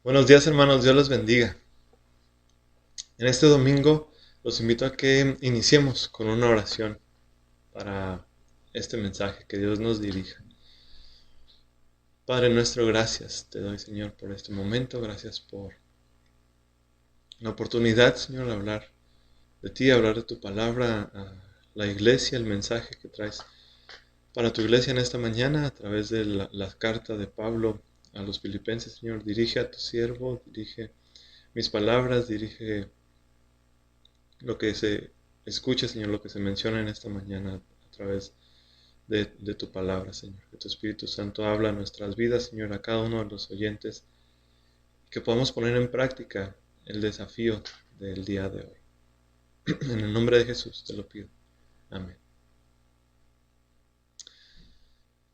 Buenos días, hermanos, Dios los bendiga. En este domingo los invito a que iniciemos con una oración para este mensaje, que Dios nos dirija. Padre nuestro, gracias te doy, Señor, por este momento. Gracias por la oportunidad, Señor, de hablar de ti, hablar de tu palabra a la iglesia, el mensaje que traes para tu iglesia en esta mañana a través de la carta de Pablo a los filipenses. Señor, dirige a tu siervo, dirige mis palabras, dirige lo que se escuche, Señor, lo que se menciona en esta mañana a través de tu palabra, Señor. Que tu Espíritu Santo habla a nuestras vidas, Señor, a cada uno de los oyentes, que podamos poner en práctica el desafío del día de hoy. En el nombre de Jesús te lo pido. Amén.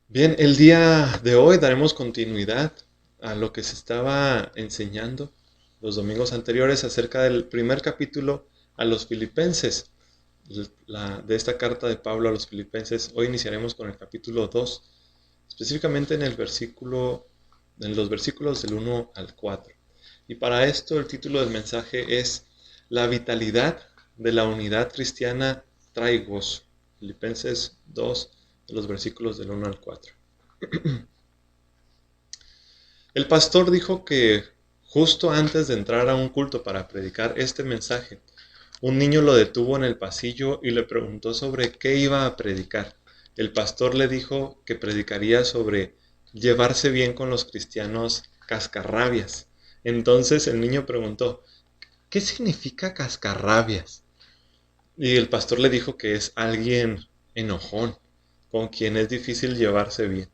Bien, el día de hoy daremos continuidad a lo que se estaba enseñando los domingos anteriores acerca del primer capítulo a los filipenses. De esta carta de Pablo a los filipenses. Hoy iniciaremos con el capítulo 2, específicamente en los versículos del 1 al 4. Y para esto el título del mensaje es La vitalidad de la unidad cristiana trae gozo. Filipenses 2, de los versículos del 1 al 4. El pastor dijo que justo antes de entrar a un culto para predicar este mensaje, un niño lo detuvo en el pasillo y le preguntó sobre qué iba a predicar. El pastor le dijo que predicaría sobre llevarse bien con los cristianos cascarrabias. Entonces el niño preguntó, ¿qué significa cascarrabias? Y el pastor le dijo que es alguien enojón, con quien es difícil llevarse bien.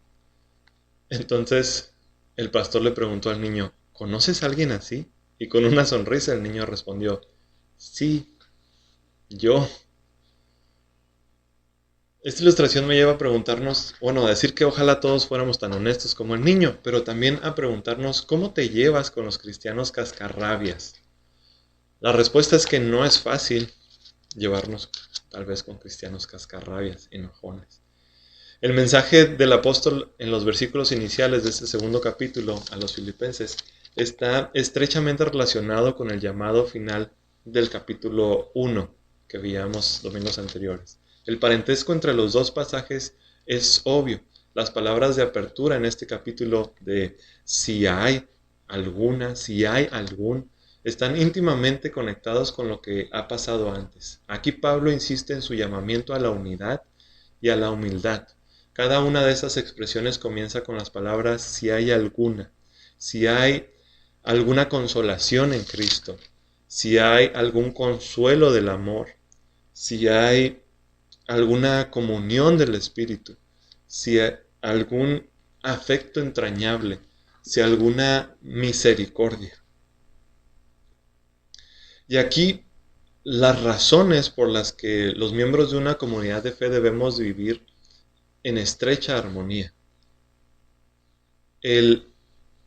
Entonces el pastor le preguntó al niño, ¿conoces a alguien así? Y con una sonrisa el niño respondió, sí, yo. Esta ilustración me lleva a preguntarnos, bueno, a decir que ojalá todos fuéramos tan honestos como el niño, pero también a preguntarnos cómo te llevas con los cristianos cascarrabias. La respuesta es que no es fácil llevarnos tal vez con cristianos cascarrabias, enojones. El mensaje del apóstol en los versículos iniciales de este segundo capítulo a los filipenses está estrechamente relacionado con el llamado final del capítulo 1 que veíamos domingos anteriores. El parentesco entre los dos pasajes es obvio. Las palabras de apertura en este capítulo de si hay alguna, si hay algún, están íntimamente conectados con lo que ha pasado antes. Aquí Pablo insiste en su llamamiento a la unidad y a la humildad. Cada una de esas expresiones comienza con las palabras si hay alguna, si hay alguna consolación en Cristo, si hay algún consuelo del amor, si hay alguna comunión del Espíritu, si hay algún afecto entrañable, si alguna misericordia. Y aquí las razones por las que los miembros de una comunidad de fe debemos vivir en estrecha armonía.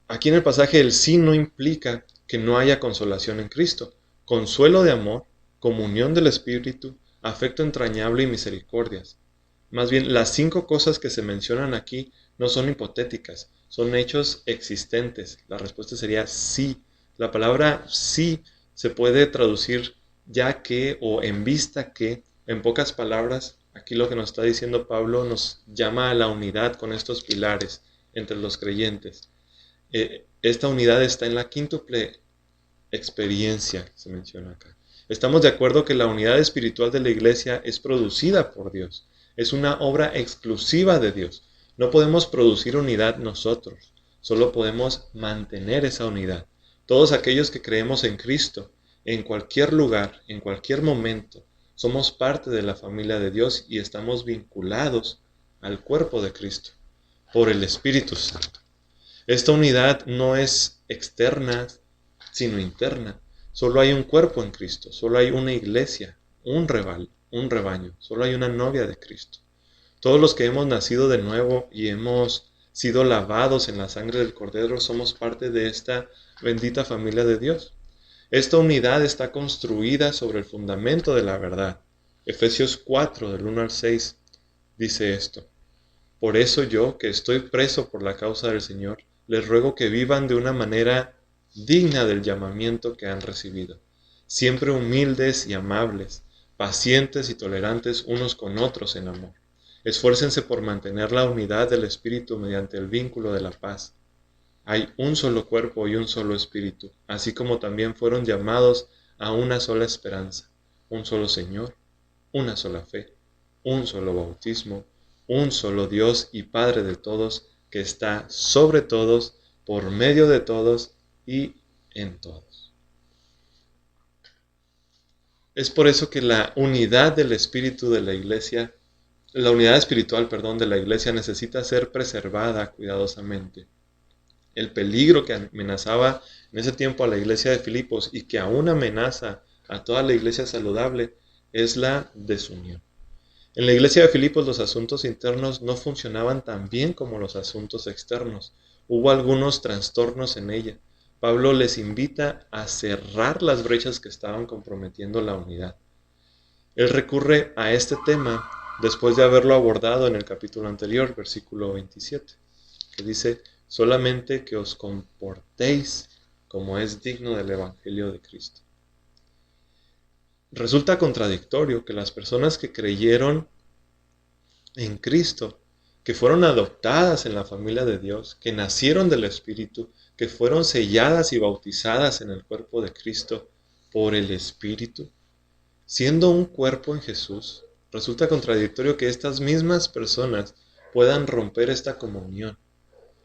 Aquí en el pasaje el sí no implica que no haya consolación en Cristo. Consuelo de amor, comunión del Espíritu, afecto entrañable y misericordias. Más bien, las 5 cosas que se mencionan aquí no son hipotéticas, son hechos existentes. La respuesta sería sí. La palabra sí se puede traducir ya que o en vista que, en pocas palabras, aquí lo que nos está diciendo Pablo nos llama a la unidad con estos pilares entre los creyentes. Esta unidad está en la quíntuple experiencia, se menciona acá. Estamos de acuerdo que la unidad espiritual de la iglesia es producida por Dios. Es una obra exclusiva de Dios. No podemos producir unidad nosotros, solo podemos mantener esa unidad. Todos aquellos que creemos en Cristo, en cualquier lugar, en cualquier momento, somos parte de la familia de Dios y estamos vinculados al cuerpo de Cristo por el Espíritu Santo. Esta unidad no es externa, sino interna. Solo hay un cuerpo en Cristo, solo hay una iglesia, un rebaño, solo hay una novia de Cristo. Todos los que hemos nacido de nuevo y hemos sido lavados en la sangre del Cordero somos parte de esta bendita familia de Dios. Esta unidad está construida sobre el fundamento de la verdad. Efesios 4, del 1 al 6, dice esto. Por eso yo, que estoy preso por la causa del Señor, les ruego que vivan de una manera digna del llamamiento que han recibido, siempre humildes y amables, pacientes y tolerantes unos con otros en amor. Esfuércense por mantener la unidad del Espíritu mediante el vínculo de la paz. Hay un solo cuerpo y un solo Espíritu, así como también fueron llamados a una sola esperanza, un solo Señor, una sola fe, un solo bautismo, un solo Dios y Padre de todos, que está sobre todos, por medio de todos y en todos. Es por eso que la unidad del Espíritu de la Iglesia, la unidad espiritual, de la Iglesia necesita ser preservada cuidadosamente. El peligro que amenazaba en ese tiempo a la iglesia de Filipos y que aún amenaza a toda la iglesia saludable es la desunión. En la iglesia de Filipos los asuntos internos no funcionaban tan bien como los asuntos externos. Hubo algunos trastornos en ella. Pablo les invita a cerrar las brechas que estaban comprometiendo la unidad. Él recurre a este tema después de haberlo abordado en el capítulo anterior, versículo 27, que dice: solamente que os comportéis como es digno del Evangelio de Cristo. Resulta contradictorio que las personas que creyeron en Cristo, que fueron adoptadas en la familia de Dios, que nacieron del Espíritu, que fueron selladas y bautizadas en el cuerpo de Cristo por el Espíritu, siendo un cuerpo en Jesús, resulta contradictorio que estas mismas personas puedan romper esta comunión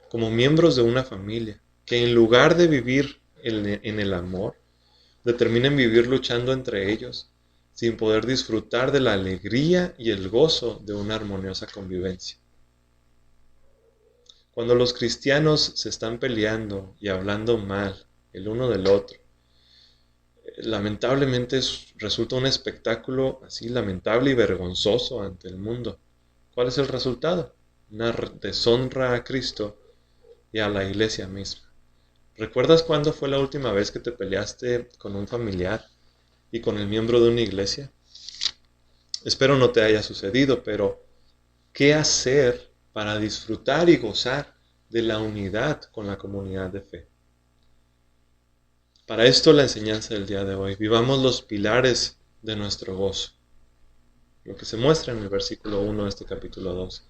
como miembros de una familia, que en lugar de vivir en el amor, determinen vivir luchando entre ellos, sin poder disfrutar de la alegría y el gozo de una armoniosa convivencia. Cuando los cristianos se están peleando y hablando mal el uno del otro, lamentablemente resulta un espectáculo así lamentable y vergonzoso ante el mundo. ¿Cuál es el resultado? Una deshonra a Cristo y a la iglesia misma. ¿Recuerdas cuándo fue la última vez que te peleaste con un familiar y con el miembro de una iglesia? Espero no te haya sucedido, pero ¿qué hacer para disfrutar y gozar de la unidad con la comunidad de fe? Para esto la enseñanza del día de hoy. Vivamos los pilares de nuestro gozo, lo que se muestra en el versículo 1 de este capítulo 2.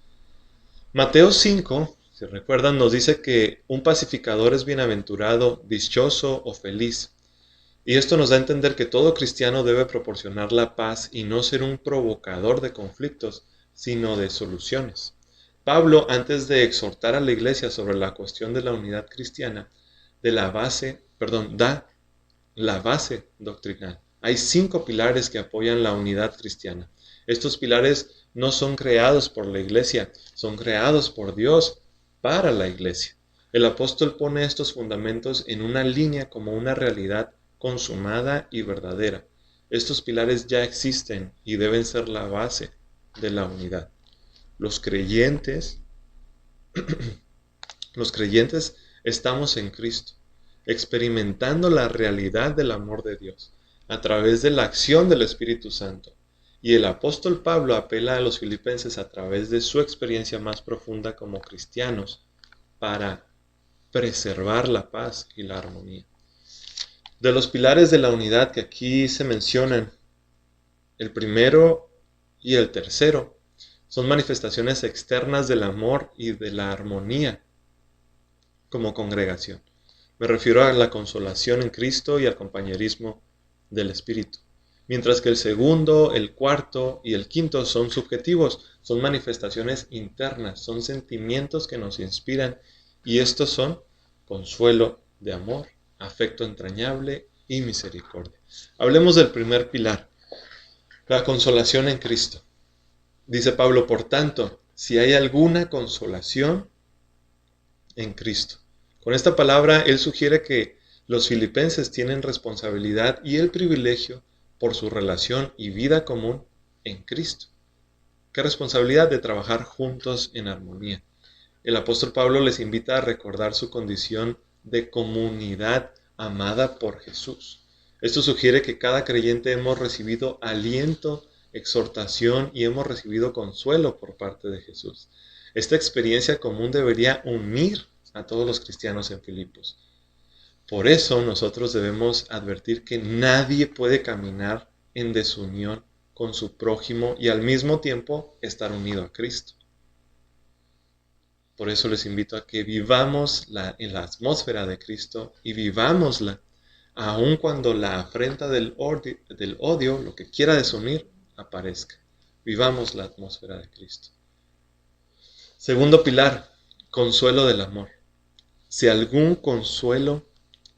Mateo 5, si recuerdan, nos dice que un pacificador es bienaventurado, dichoso o feliz. Y esto nos da a entender que todo cristiano debe proporcionar la paz y no ser un provocador de conflictos, sino de soluciones. Pablo, antes de exhortar a la iglesia sobre la cuestión de la unidad cristiana, da la base doctrinal. Hay 5 pilares que apoyan la unidad cristiana. Estos pilares no son creados por la iglesia, son creados por Dios para la iglesia. El apóstol pone estos fundamentos en una línea como una realidad consumada y verdadera. Estos pilares ya existen y deben ser la base de la unidad. Los creyentes estamos en Cristo, experimentando la realidad del amor de Dios a través de la acción del Espíritu Santo. Y el apóstol Pablo apela a los filipenses a través de su experiencia más profunda como cristianos para preservar la paz y la armonía. De los pilares de la unidad que aquí se mencionan, el primero y el tercero son manifestaciones externas del amor y de la armonía como congregación. Me refiero a la consolación en Cristo y al compañerismo del Espíritu. Mientras que el segundo, el cuarto y el quinto son subjetivos, son manifestaciones internas, son sentimientos que nos inspiran, y estos son consuelo de amor, afecto entrañable y misericordia. Hablemos del primer pilar, la consolación en Cristo. Dice Pablo, por tanto, si hay alguna consolación en Cristo. Con esta palabra, él sugiere que los filipenses tienen responsabilidad y el privilegio por su relación y vida común en Cristo. ¿Qué responsabilidad? De trabajar juntos en armonía. El apóstol Pablo les invita a recordar su condición de comunidad amada por Jesús. Esto sugiere que cada creyente hemos recibido aliento, exhortación y hemos recibido consuelo por parte de Jesús. Esta experiencia común debería unir a todos los cristianos en Filipos. Por eso nosotros debemos advertir que nadie puede caminar en desunión con su prójimo y al mismo tiempo estar unido a Cristo. Por eso les invito a que vivamos en la atmósfera de Cristo y vivámosla, aun cuando la afrenta del odio, lo que quiera desunir, aparezca. Vivamos la atmósfera de Cristo. Segundo pilar, consuelo del amor. Si algún consuelo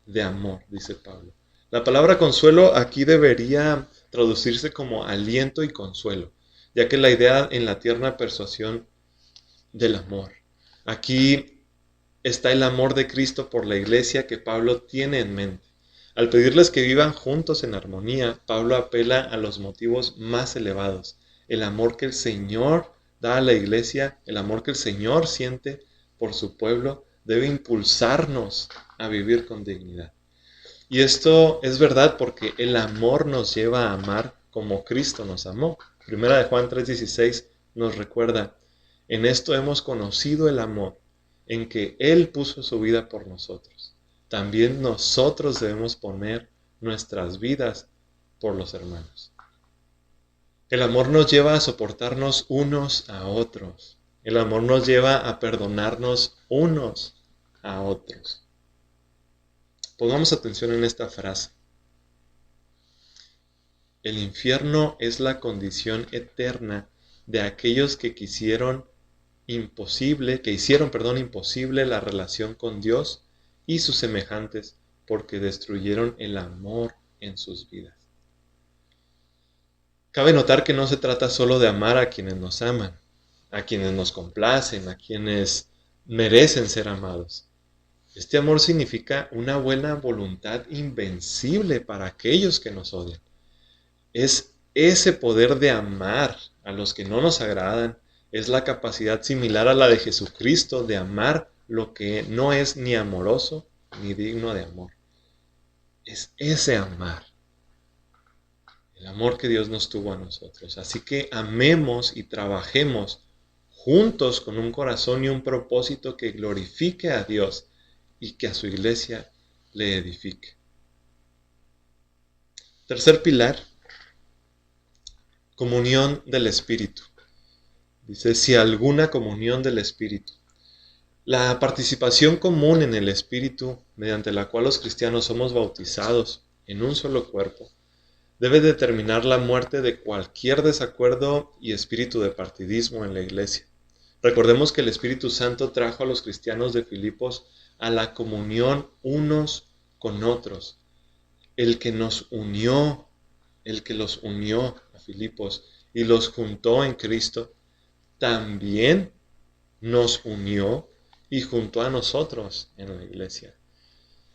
de amor, dice Pablo. La palabra consuelo aquí debería traducirse como aliento y consuelo, ya que la idea en la tierna persuasión del amor. Aquí está el amor de Cristo por la iglesia que Pablo tiene en mente. Al pedirles que vivan juntos en armonía, Pablo apela a los motivos más elevados. El amor que el Señor da a la iglesia, el amor que el Señor siente por su pueblo, debe impulsarnos a vivir con dignidad. Y esto es verdad porque el amor nos lleva a amar como Cristo nos amó. Primera de Juan 3:16 nos recuerda: en esto hemos conocido el amor, en que Él puso su vida por nosotros. También nosotros debemos poner nuestras vidas por los hermanos. El amor nos lleva a soportarnos unos a otros. El amor nos lleva a perdonarnos unos a otros. Pongamos atención en esta frase. El infierno es la condición eterna de aquellos que hicieron imposible la relación con Dios y sus semejantes porque destruyeron el amor en sus vidas. Cabe notar que no se trata solo de amar a quienes nos aman, a quienes nos complacen, a quienes merecen ser amados. Este amor significa una buena voluntad invencible para aquellos que nos odian. Es ese poder de amar a los que no nos agradan, es la capacidad similar a la de Jesucristo de amar lo que no es ni amoroso ni digno de amor. Es ese amar, el amor que Dios nos tuvo a nosotros. Así que amemos y trabajemos juntos con un corazón y un propósito que glorifique a Dios y que a su iglesia le edifique. Tercer pilar, comunión del Espíritu. Dice, si alguna comunión del Espíritu. La participación común en el Espíritu, mediante la cual los cristianos somos bautizados en un solo cuerpo, debe determinar la muerte de cualquier desacuerdo y espíritu de partidismo en la iglesia. Recordemos que el Espíritu Santo trajo a los cristianos de Filipos a la comunión unos con otros. El que nos unió, el que los unió a Filipos y los juntó en Cristo, también nos unió y juntó a nosotros en la iglesia.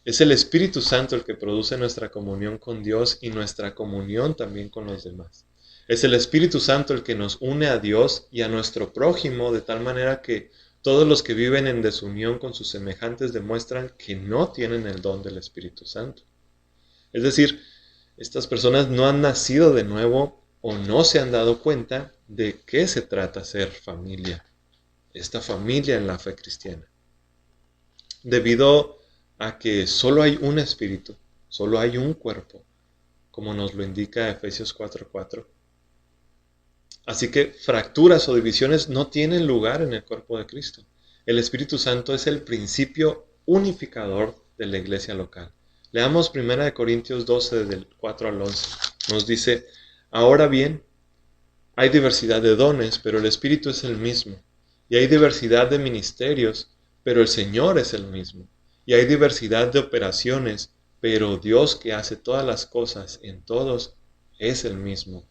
Es el Espíritu Santo el que produce nuestra comunión con Dios y nuestra comunión también con los demás. Es el Espíritu Santo el que nos une a Dios y a nuestro prójimo de tal manera que todos los que viven en desunión con sus semejantes demuestran que no tienen el don del Espíritu Santo. Es decir, estas personas no han nacido de nuevo o no se han dado cuenta de qué se trata ser familia, esta familia en la fe cristiana. Debido a que solo hay un espíritu, solo hay un cuerpo, como nos lo indica Efesios 4:4. Así que fracturas o divisiones no tienen lugar en el cuerpo de Cristo. El Espíritu Santo es el principio unificador de la iglesia local. Leamos 1 Corintios 12, del 4 al 11. Nos dice, ahora bien, hay diversidad de dones, pero el Espíritu es el mismo. Y hay diversidad de ministerios, pero el Señor es el mismo. Y hay diversidad de operaciones, pero Dios que hace todas las cosas en todos es el mismo.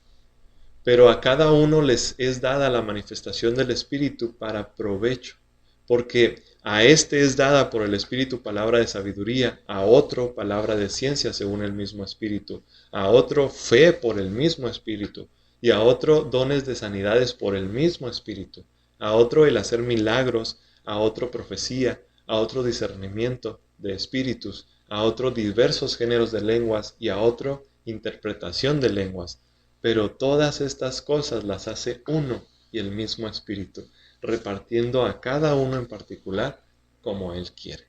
Pero a cada uno les es dada la manifestación del Espíritu para provecho, porque a este es dada por el Espíritu palabra de sabiduría, a otro palabra de ciencia según el mismo Espíritu, a otro fe por el mismo Espíritu, y a otro dones de sanidades por el mismo Espíritu, a otro el hacer milagros, a otro profecía, a otro discernimiento de espíritus, a otro diversos géneros de lenguas y a otro interpretación de lenguas. Pero todas estas cosas las hace uno y el mismo Espíritu, repartiendo a cada uno en particular como Él quiere.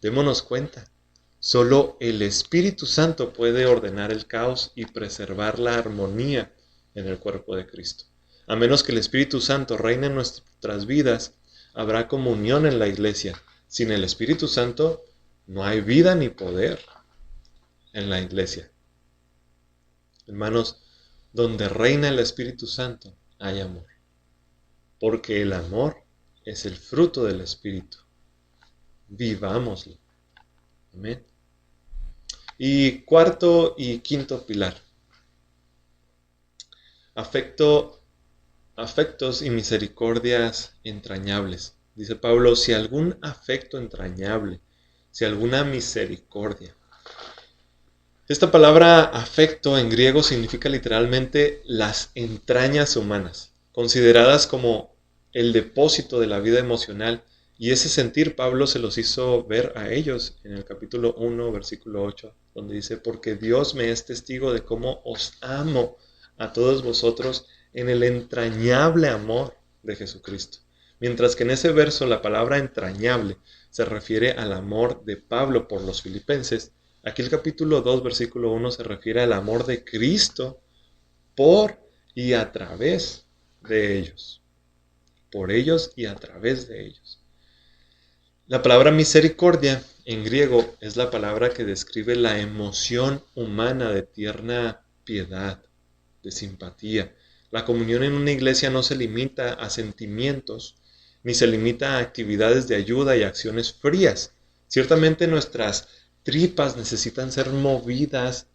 Démonos cuenta Solo el Espíritu Santo puede ordenar el caos y preservar la armonía en el cuerpo de Cristo. A menos que el Espíritu Santo reine en nuestras vidas, habrá comunión en la iglesia. Sin el Espíritu Santo no hay vida ni poder en la iglesia. Hermanos, donde reina el Espíritu Santo hay amor, porque el amor es el fruto del Espíritu. Vivámoslo. Amén. Y cuarto y quinto pilar. Afectos y misericordias entrañables. Dice Pablo, si algún afecto entrañable, si alguna misericordia. Esta palabra afecto en griego significa literalmente las entrañas humanas, consideradas como el depósito de la vida emocional, y ese sentir Pablo se los hizo ver a ellos en el capítulo 1, versículo 8, donde dice, porque Dios me es testigo de cómo os amo a todos vosotros en el entrañable amor de Jesucristo. Mientras que en ese verso la palabra entrañable se refiere al amor de Pablo por los filipenses, aquí el capítulo 2, versículo 1 se refiere al amor de Cristo por y a través de ellos. Por ellos y a través de ellos. La palabra misericordia en griego es la palabra que describe la emoción humana de tierna piedad, de simpatía. La comunión en una iglesia no se limita a sentimientos, ni se limita a actividades de ayuda y acciones frías. Ciertamente nuestras tripas necesitan ser movidas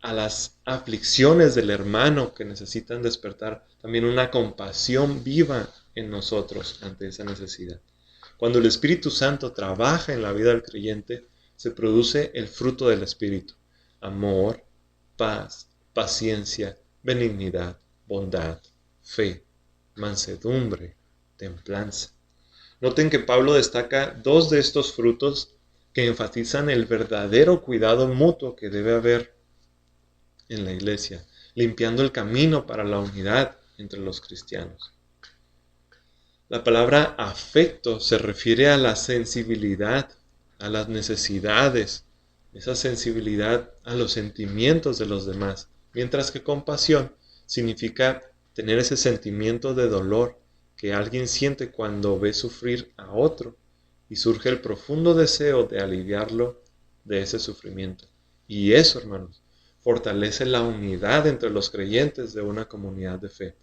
a las aflicciones del hermano, que necesitan despertar también una compasión viva en nosotros ante esa necesidad. Cuando el Espíritu Santo trabaja en la vida del creyente, se produce el fruto del Espíritu: amor, paz, paciencia, benignidad, bondad, fe, mansedumbre, templanza. Noten que Pablo destaca dos de estos frutos que enfatizan el verdadero cuidado mutuo que debe haber en la iglesia, limpiando el camino para la unidad entre los cristianos. La palabra afecto se refiere a la sensibilidad, a las necesidades, esa sensibilidad a los sentimientos de los demás, mientras que compasión significa tener ese sentimiento de dolor que alguien siente cuando ve sufrir a otro y surge el profundo deseo de aliviarlo de ese sufrimiento. Y eso, hermanos, fortalece la unidad entre los creyentes de una comunidad de fe.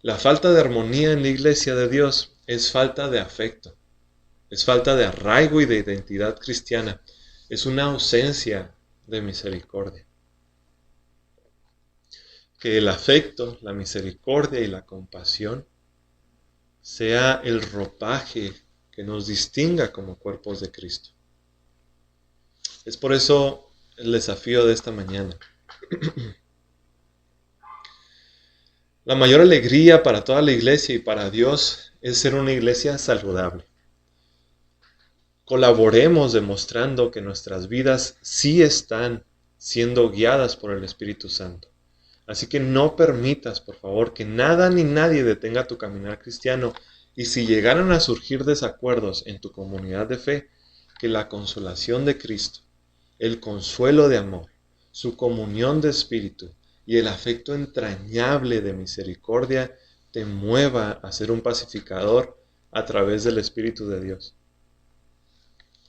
La falta de armonía en la iglesia de Dios es falta de afecto, es falta de arraigo y de identidad cristiana, es una ausencia de misericordia. Que el afecto, la misericordia y la compasión sea el ropaje que nos distinga como cuerpos de Cristo. Es por eso el desafío de esta mañana. La mayor alegría para toda la iglesia y para Dios es ser una iglesia saludable. Colaboremos demostrando que nuestras vidas sí están siendo guiadas por el Espíritu Santo. Así que no permitas, por favor, que nada ni nadie detenga tu caminar cristiano, y si llegaran a surgir desacuerdos en tu comunidad de fe, que la consolación de Cristo, el consuelo de amor, su comunión de espíritu y el afecto entrañable de misericordia te mueva a ser un pacificador a través del Espíritu de Dios.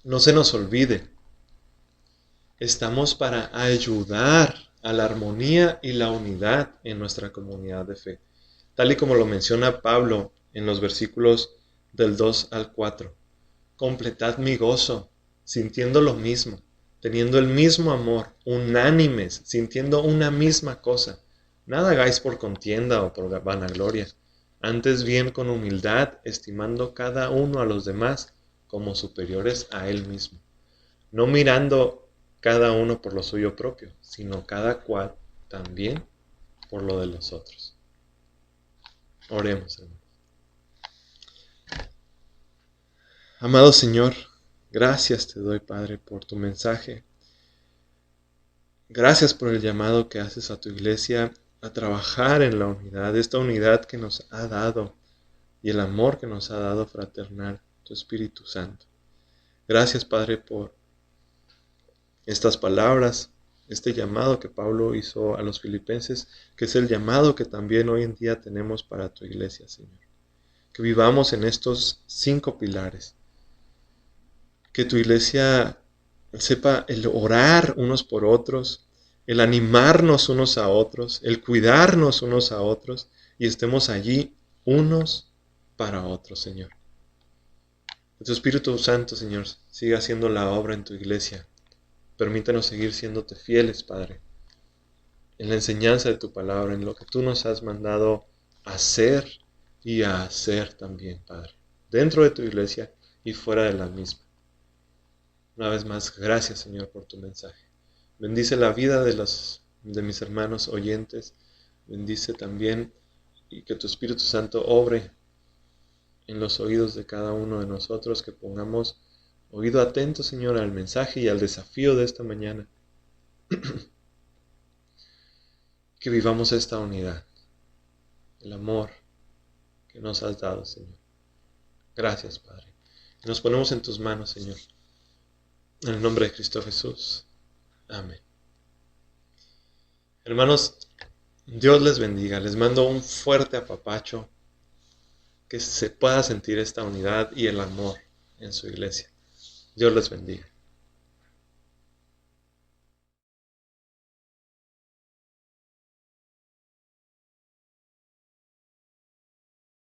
No se nos olvide, estamos para ayudar a la armonía y la unidad en nuestra comunidad de fe, tal y como lo menciona Pablo en los versículos del 2 al 4. Completad mi gozo, sintiendo lo mismo, teniendo el mismo amor, unánimes, sintiendo una misma cosa. Nada hagáis por contienda o por vanagloria, antes bien con humildad, estimando cada uno a los demás como superiores a él mismo, no mirando cada uno por lo suyo propio, sino cada cual también por lo de los otros. Oremos, hermanos. Amado Señor, gracias te doy, Padre, por tu mensaje. Gracias por el llamado que haces a tu iglesia a trabajar en la unidad, esta unidad que nos ha dado y el amor que nos ha dado fraternal, tu Espíritu Santo. Gracias, Padre, por estas palabras, este llamado que Pablo hizo a los filipenses, que es el llamado que también hoy en día tenemos para tu iglesia, Señor. Que vivamos en estos 5 pilares. Que tu iglesia sepa el orar unos por otros, el animarnos unos a otros, el cuidarnos unos a otros y estemos allí unos para otros, Señor. Que tu Espíritu Santo, Señor, siga haciendo la obra en tu iglesia. Permítanos seguir siéndote fieles, Padre, en la enseñanza de tu palabra, en lo que tú nos has mandado hacer y a hacer también, Padre, dentro de tu iglesia y fuera de la misma. Una vez más, gracias, Señor, por tu mensaje. Bendice la vida de mis hermanos oyentes. Bendice también y que tu Espíritu Santo obre en los oídos de cada uno de nosotros, que pongamos oído atento, Señor, al mensaje y al desafío de esta mañana. Que vivamos esta unidad, el amor que nos has dado, Señor. Gracias, Padre. Nos ponemos en tus manos, Señor. En el nombre de Cristo Jesús. Amén. Hermanos, Dios les bendiga. Les mando un fuerte apapacho. Que se pueda sentir esta unidad y el amor en su iglesia. Dios les bendiga.